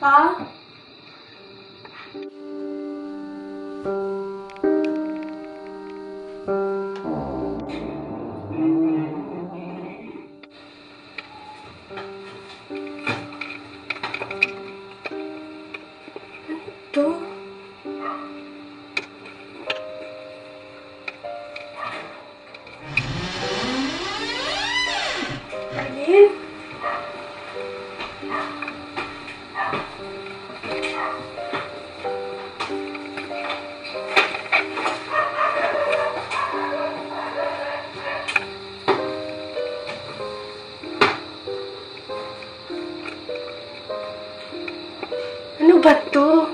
Pa? Ito? Alin? Ano ba to?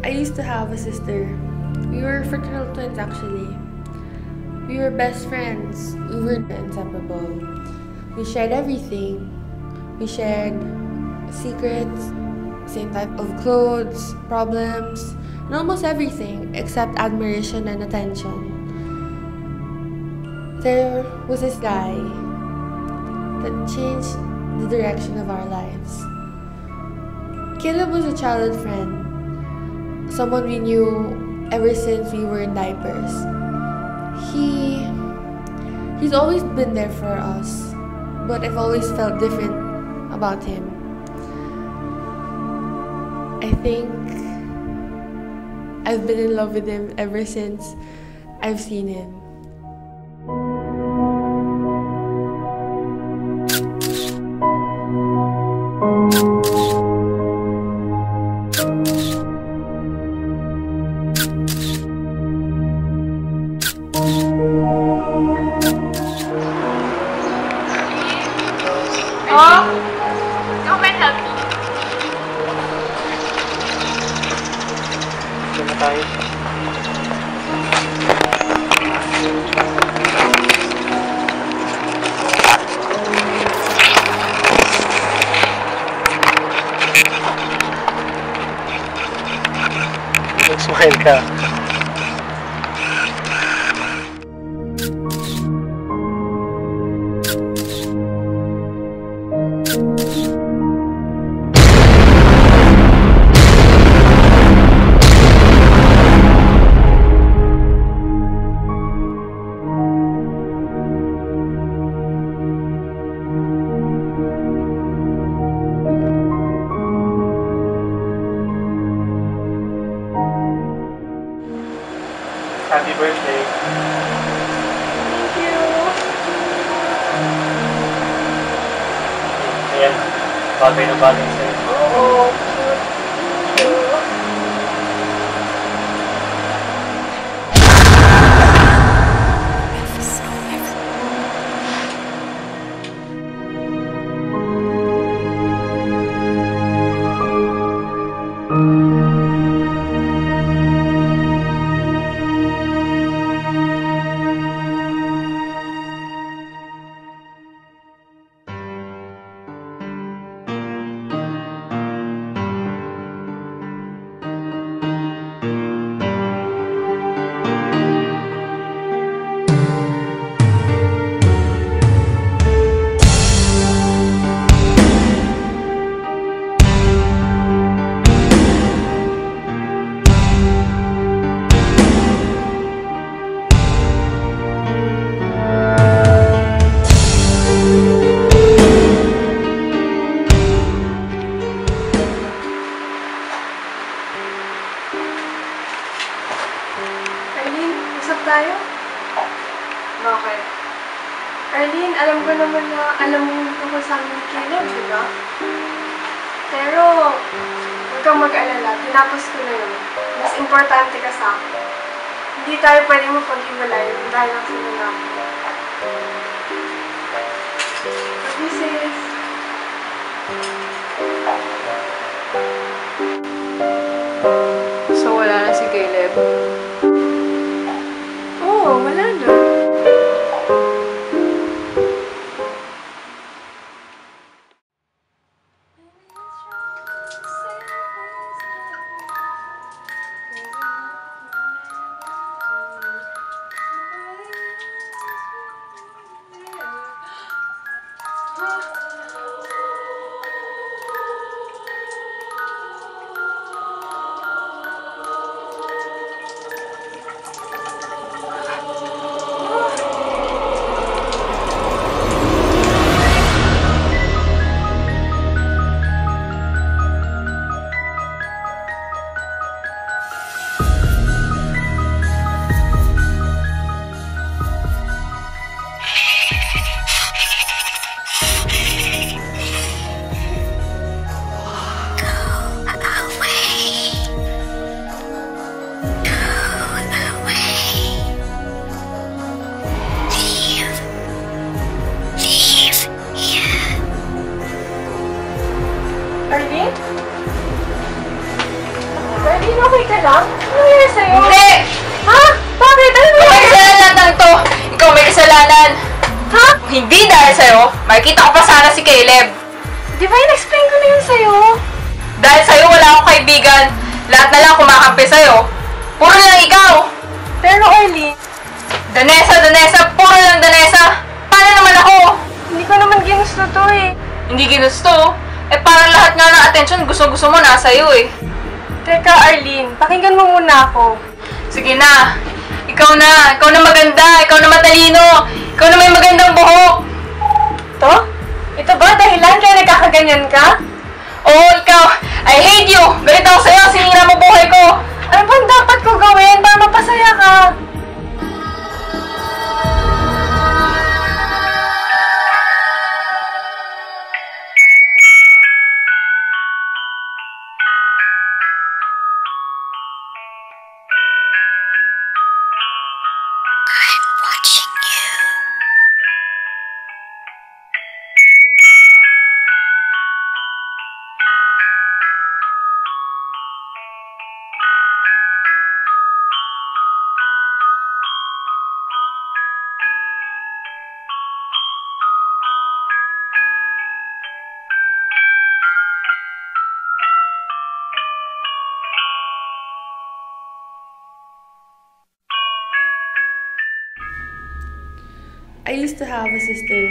I used to have a sister. We were fraternal twins actually. We were best friends. We were inseparable. We shared everything. We shared secrets, same type of clothes, problems, and almost everything except admiration and attention. There was this guy that changed the direction of our lives. Caleb was a childhood friend. Someone we knew ever since we were in diapers. He's always been there for us, but I've always felt different about him. I think I've been in love with him ever since I've seen him. Oh, ikaw may help me. Ito na tayo. Mag-smile ka. Happy birthday. Thank you. Ayan, bagay na bagay sa'yo. Oo. Thank you. Usap tayo? Bakit? Arlene, alam ko naman na alam mo tungkol sa amin kailan, di ba? Pero, huwag kang mag-alala. Tinapos ko na yun. Mas importante ka sa akin. Hindi tayo pwede mapag-iwalay dahil lang sa nanapin. Love you, sis. So, wala na si Caleb? Oo, wala na. Arlene? Arlene, okay ka lang? Ano nangyari sa'yo? Hindi! Ha? Bakit? Ano May nangyari? kasalanan lang to! Ikaw may kasalanan! Ha? Hindi dahil sa'yo, makikita ko pa sana si Caleb. Di ba in-explain ko na yun sa'yo? Dahil sa'yo wala akong kaibigan, lahat na lang kumakampi sa'yo. Puro na lang ikaw! Pero Arlene, Danessa, puro lang Danessa! Paano naman ako? hindi ko naman ginusto to eh. Hindi ginusto. Eh parang lahat nga ng attention gusto-gusto mo nasa iyo eh. Teka Arlene, pakinggan mo muna ako. Sige na. Ikaw na maganda, ikaw na matalino, ikaw na may magandang buhok. To? Ito ba dahilan kaya nagkakaganyan ka? Oo, ikaw. I hate you. Galit ako sa'yo, sinira mo buhay ko. Ano bang dapat ko gawin para mapasaya ka? I used to have a sister.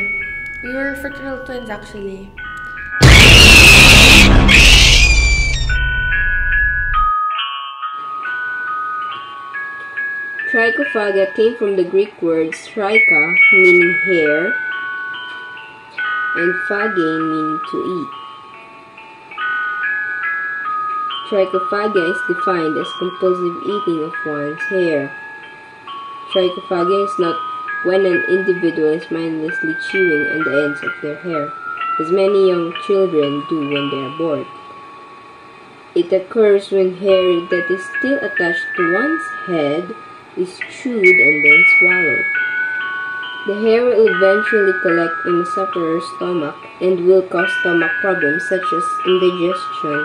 We were fraternal twins actually. Trichophaga came from the Greek words tricha, meaning hair, and phage, meaning to eat. Trichophagia is defined as compulsive eating of one's hair. Trichophagia is not when an individual is mindlessly chewing on the ends of their hair, as many young children do when they are bored. It occurs when hair that is still attached to one's head is chewed and then swallowed. The hair will eventually collect in the sufferer's stomach and will cause stomach problems such as indigestion.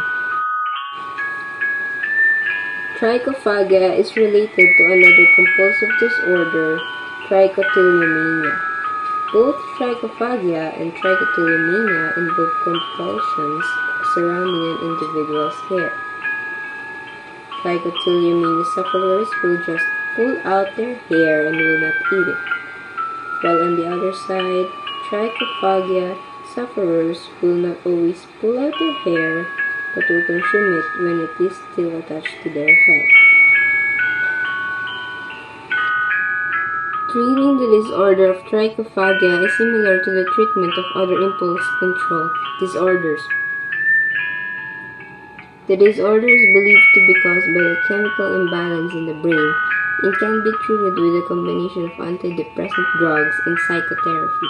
Trichophagia is related to another compulsive disorder, trichotillomania. Both trichophagia and trichotillomania involve compulsions surrounding an individual's hair. Trichotillomania sufferers will just pull out their hair and will not eat it, while on the other side, trichophagia sufferers will not always pull out their hair, but will consume it when it is still attached to their head. Treating the disorder of trichophagia is similar to the treatment of other impulse control disorders. The disorder is believed to be caused by a chemical imbalance in the brain, It can be treated with a combination of antidepressant drugs and psychotherapy.